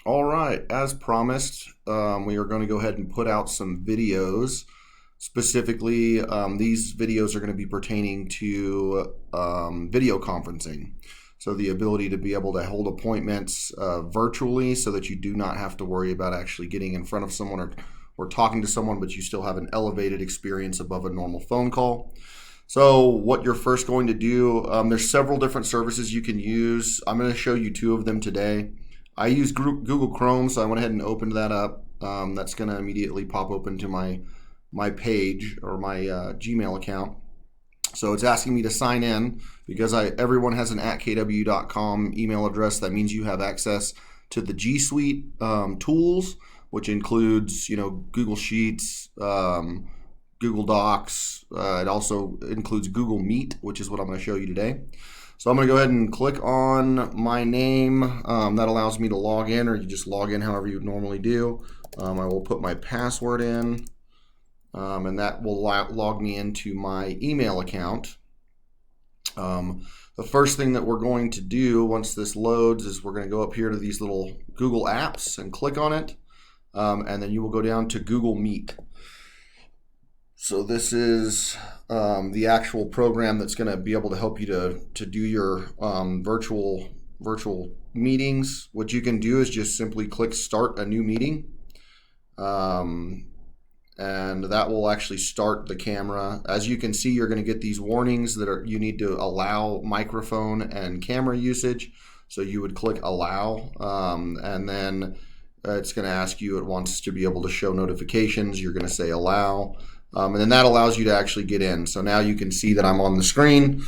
All right, as promised, we are going to go ahead and put out some videos. Specifically, these videos are going to be pertaining to video conferencing. So the ability to be able to hold appointments virtually so that you do not have to worry about actually getting in front of someone or talking to someone, but you still have an elevated experience above a normal phone call. So what you're first going to do, there's several different services you can use. I'm going to show you two of them today. I use Google Chrome, so I went ahead and opened that up. That's going to immediately pop open to my page or my Gmail account. So it's asking me to sign in because everyone has an @kw.com email address. That means you have access to the G Suite tools, which includes Google Sheets, Google Docs. It also includes Google Meet, which is what I'm going to show you today. So I'm going to go ahead and click on my name. That allows me to log in, or you just log in however you would normally do. I will put my password in, and that will log me into my email account. The first thing that we're going to do once this loads is we're going to go up here to these little Google apps and click on it, and then you will go down to Google Meet. So this is the actual program that's going to be able to help you to do your virtual meetings. What you can do is just simply click Start a New Meeting, and that will actually start the camera. As you can see, you're going to get these warnings that you need to allow microphone and camera usage. So you would click Allow, and then it's going to ask you, it wants to be able to show notifications. You're going to say Allow. And then that allows you to actually get in. So now you can see that I'm on the screen.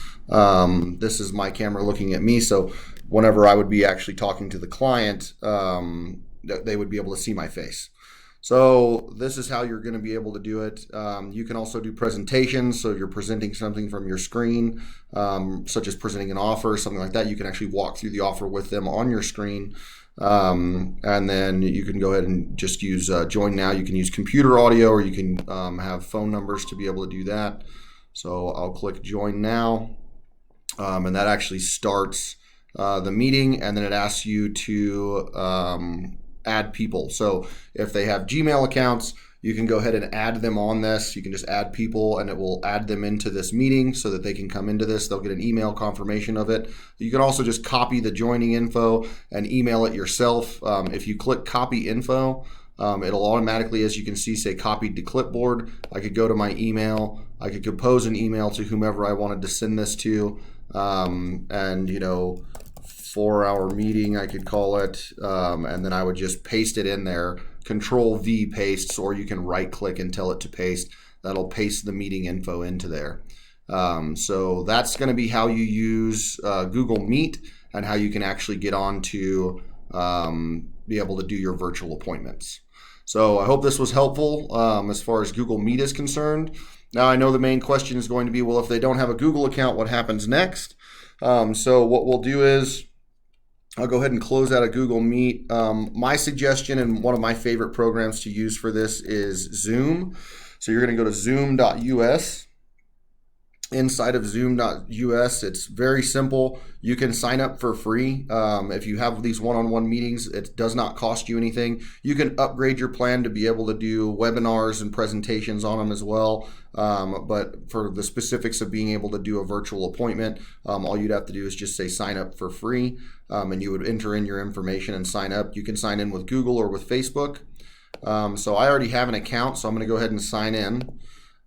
This is my camera looking at me. So whenever I would be actually talking to the client, they would be able to see my face. So this is how you're going to be able to do it. You can also do presentations. So if you're presenting something from your screen, such as presenting an offer or something like that, you can actually walk through the offer with them on your screen. And then you can go ahead and just use Join Now. You can use computer audio, or you can have phone numbers to be able to do that. So I'll click Join Now, and that actually starts the meeting, and then it asks you to add people. So if they have Gmail accounts, you can go ahead and add them on this. You can just add people, and it will add them into this meeting so that they can come into this. They'll get an email confirmation of it. You can also just copy the joining info and email it yourself. If you click Copy Info, it'll automatically, as you can see, say Copied to Clipboard. I could go to my email. I could compose an email to whomever I wanted to send this to, and 4-hour meeting, I could call it, and then I would just paste it in there. Control V pastes, or you can right click and tell it to paste. That'll paste the meeting info into there. So that's going to be how you use Google Meet, and how you can actually get on to be able to do your virtual appointments. So I hope this was helpful as far as Google Meet is concerned. Now I know the main question is going to be, well, if they don't have a Google account, what happens next? So what we'll do is, I'll go ahead and close out of Google Meet. My suggestion, and one of my favorite programs to use for this, is Zoom. So you're going to go to zoom.us. Inside of zoom.us, it's very simple. You can sign up for free. If you have these one-on-one meetings, it does not cost you anything. You can upgrade your plan to be able to do webinars and presentations on them as well. But for the specifics of being able to do a virtual appointment, all you'd have to do is just say sign up for free, and you would enter in your information and sign up. You can sign in with Google or with Facebook. So I already have an account, so I'm going to go ahead and sign in.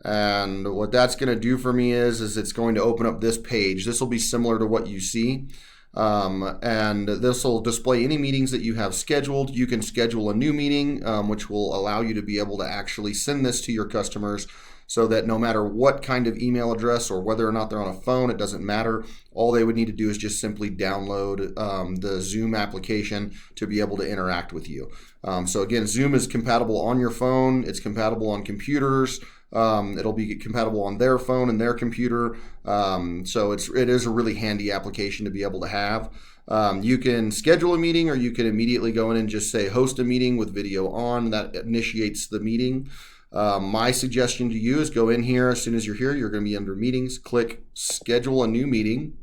And what that's going to do for me is it's going to open up this page. This will be similar to what you see. And this will display any meetings that you have scheduled. You can schedule a new meeting, which will allow you to be able to actually send this to your customers, so that no matter what kind of email address or whether or not they're on a phone, it doesn't matter. All they would need to do is just simply download the Zoom application to be able to interact with you. So again, Zoom is compatible on your phone. It's compatible on computers. It'll be compatible on their phone and their computer. So it is a really handy application to be able to have. You can schedule a meeting, or you can immediately go in and just say host a meeting with video on. That initiates the meeting. My suggestion to you is go in here. As soon as you're here, you're going to be under meetings. Click schedule a new meeting.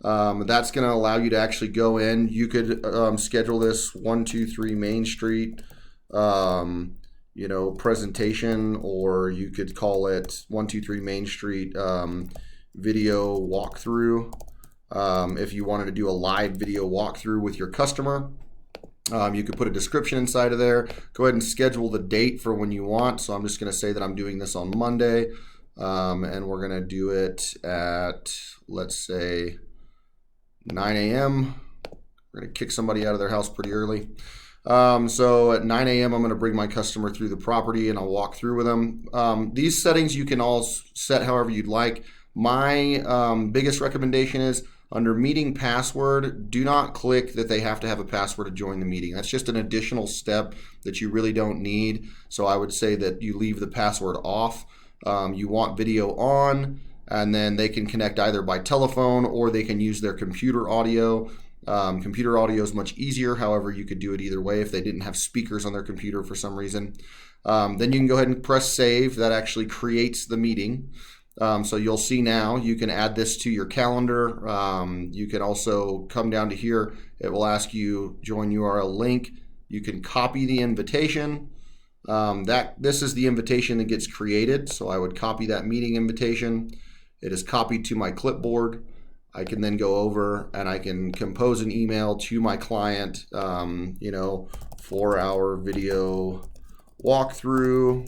That's going to allow you to actually go in. You could schedule this 123 Main Street, presentation, or you could call it 123 Main Street video walkthrough. If you wanted to do a live video walkthrough with your customer, you could put a description inside of there. Go ahead and schedule the date for when you want. So I'm just going to say that I'm doing this on Monday, and we're going to do it at, let's say, 9 a.m. We're going to kick somebody out of their house pretty early. So at 9 a.m. I'm going to bring my customer through the property and I'll walk through with them. These settings you can all set however you'd like. My biggest recommendation is under meeting password, do not click that they have to have a password to join the meeting. That's just an additional step that you really don't need. So I would say that you leave the password off. You want video on, and then they can connect either by telephone or they can use their computer audio. Computer audio is much easier. However, you could do it either way if they didn't have speakers on their computer for some reason. Then you can go ahead and press save. That actually creates the meeting. So you'll see now you can add this to your calendar. You can also come down to here. It will ask you join URL link. You can copy the invitation. This is the invitation that gets created. So I would copy that meeting invitation. It is copied to my clipboard. I can then go over and I can compose an email to my client, for our video walkthrough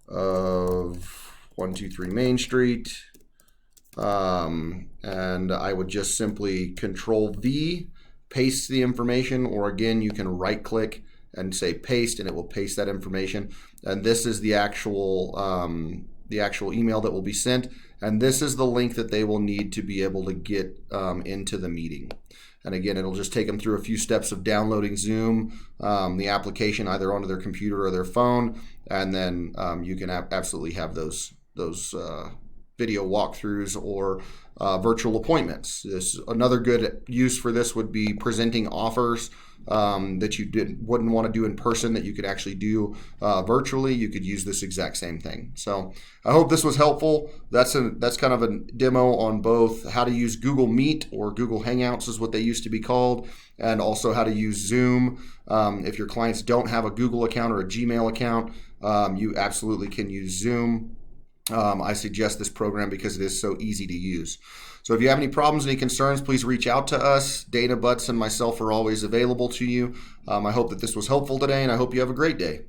of 123 Main Street. And I would just simply Control V, paste the information, or again, you can right click and say paste and it will paste that information. And this is the actual email that will be sent. And this is the link that they will need to be able to get into the meeting. And again, it'll just take them through a few steps of downloading Zoom, the application either onto their computer or their phone, and then you can absolutely have those video walkthroughs or virtual appointments. Another good use for this would be presenting offers that you wouldn't want to do in person that you could actually do virtually. You could use this exact same thing. So I hope this was helpful. That's kind of a demo on both how to use Google Meet, or Google Hangouts is what they used to be called, and also how to use Zoom. If your clients don't have a Google account or a Gmail account, you absolutely can use Zoom. I suggest this program because it is so easy to use. So if you have any problems, any concerns, please reach out to us. Dana Butts and myself are always available to you. I hope that this was helpful today, and I hope you have a great day.